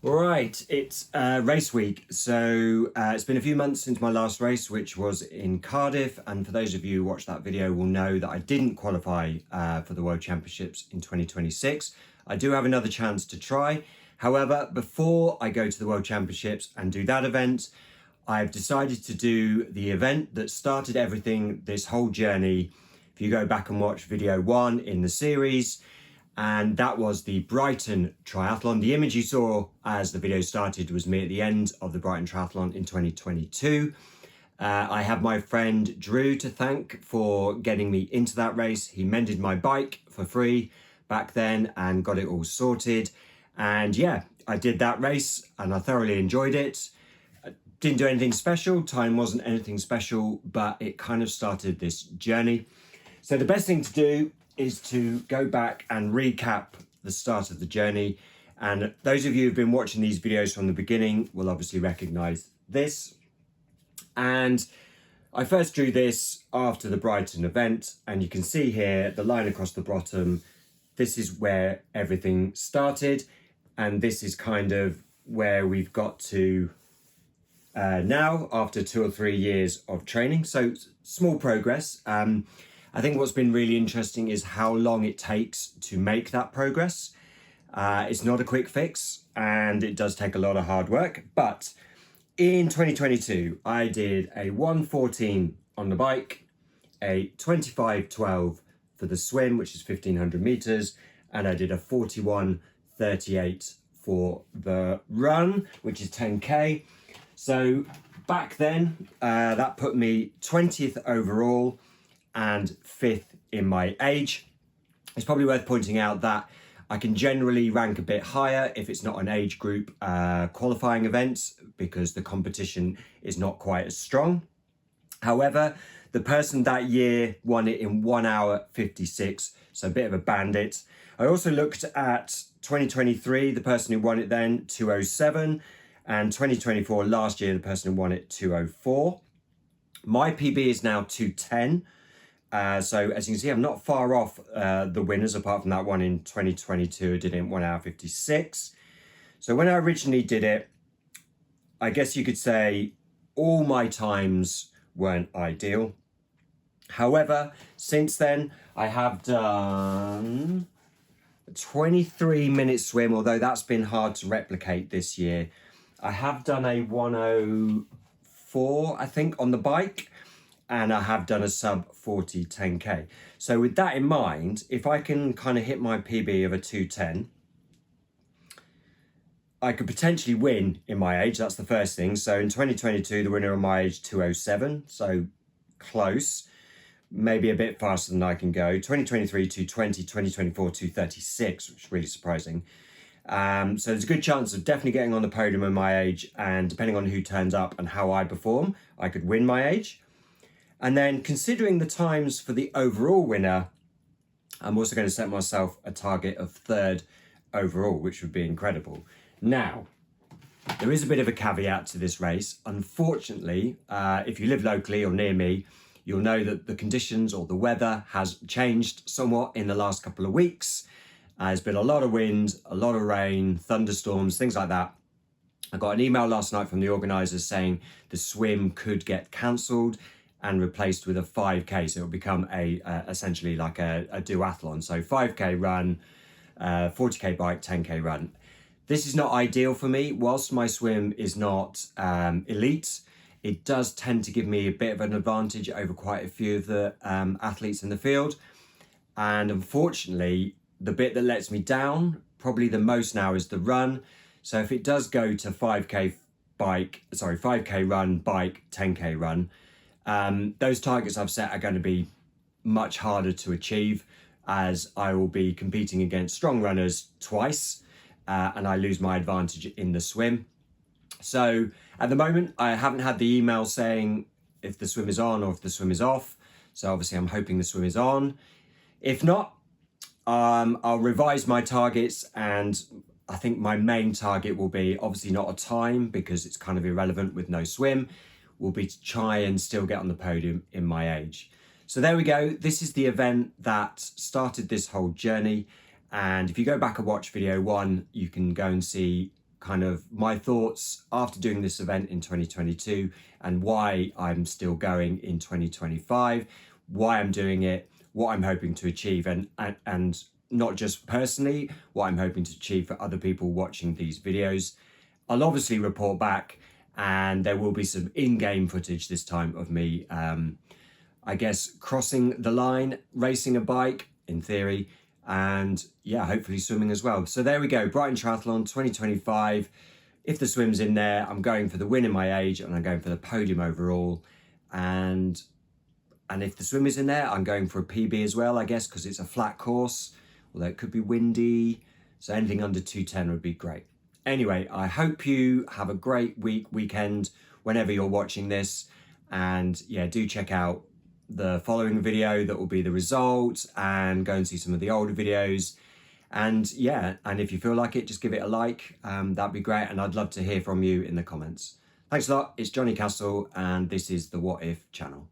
Right, it's race week, so it's been a few months since my last race, which was in Cardiff, and for those of you who watched that video will know that I didn't qualify for the World Championships in 2026. I do have another chance to try. However, before I go to the World Championships and do that event, I've decided to do the event that started everything, this whole journey. If you go back and watch video 1 in the series, and that was the Brighton Triathlon. The image you saw as the video started was me at the end of the Brighton Triathlon in 2022. I have my friend Drew to thank for getting me into that race. He mended my bike for free back then and got it all sorted. And yeah, I did that race and I thoroughly enjoyed it. Didn't do anything special, time wasn't anything special, but it kind of started this journey. So the best thing to do is to go back and recap the start of the journey. And those of you who've been watching these videos from the beginning will obviously recognize this. And I first drew this after the Brighton event, and you can see here the line across the bottom. This is where everything started, and this is kind of where we've got to now after 2 or 3 years of training. So small progress. I think what's been really interesting is how long it takes to make that progress. It's not a quick fix and it does take a lot of hard work. But in 2022, I did a 1:14 on the bike, a 25:12 for the swim, which is 1500 meters, and I did a 41:38 for the run, which is 10K. So back then, that put me 20th overall and 5th in my age. It's probably worth pointing out that I can generally rank a bit higher if it's not an age group qualifying event because the competition is not quite as strong. However, the person that year won it in 1 hour 56, so a bit of a bandit. I also looked at 2023, the person who won it then, 2:07, and 2024, last year, the person who won it, 2:04. My PB is now 2:10. So as you can see, I'm not far off the winners, apart from that one in 2022, I did it in 1 hour 56. So when I originally did it, I guess you could say all my times weren't ideal. However, since then, I have done a 23-minute swim, although that's been hard to replicate this year. I have done a 1:04, I think, on the bike, and I have done a sub 40 10K. So with that in mind, if I can kind of hit my PB of a 2:10, I could potentially win in my age. That's the first thing. So in 2022, the winner of my age, 2:07, so close, maybe a bit faster than I can go. 2023, 2:20, 2024, 2:36, which is really surprising. So there's a good chance of definitely getting on the podium in my age, and depending on who turns up and how I perform, I could win my age. And then considering the times for the overall winner, I'm also going to set myself a target of 3rd overall, which would be incredible. Now, there is a bit of a caveat to this race. Unfortunately, if you live locally or near me, you'll know that the conditions or the weather has changed somewhat in the last couple of weeks. There's been a lot of wind, a lot of rain, thunderstorms, things like that. I got an email last night from the organisers saying the swim could get cancelled and replaced with a 5K, so it'll become essentially like a duathlon. So 5K run, 40K bike, 10K run. This is not ideal for me. Whilst my swim is not elite, it does tend to give me a bit of an advantage over quite a few of the athletes in the field. And unfortunately, the bit that lets me down, probably the most now, is the run. So if it does go to 5K run, bike, 10K run, those targets I've set are going to be much harder to achieve, as I will be competing against strong runners twice, and I lose my advantage in the swim. So at the moment, I haven't had the email saying if the swim is on or if the swim is off. So obviously I'm hoping the swim is on. If not, I'll revise my targets, and I think my main target will be obviously not a time because it's kind of irrelevant with no swim, will be to try and still get on the podium in my age. So there we go. This is the event that started this whole journey. And if you go back and watch video 1, you can go and see kind of my thoughts after doing this event in 2022 and why I'm still going in 2025, why I'm doing it, what I'm hoping to achieve, and not just personally, what I'm hoping to achieve for other people watching these videos. I'll obviously report back, and there will be some in-game footage this time of me, I guess, crossing the line, racing a bike, in theory, and yeah, hopefully swimming as well. So there we go, Brighton Triathlon 2025. If the swim's in there, I'm going for the win in my age, and I'm going for the podium overall. And if the swim is in there, I'm going for a PB as well, I guess, because it's a flat course, although it could be windy. So anything under 210 would be great. Anyway, I hope you have a great weekend, whenever you're watching this. And yeah, do check out the following video that will be the results, and go and see some of the older videos. And yeah, and if you feel like it, just give it a like. That'd be great. And I'd love to hear from you in the comments. Thanks a lot. It's Johnny Castle, and this is the What If channel.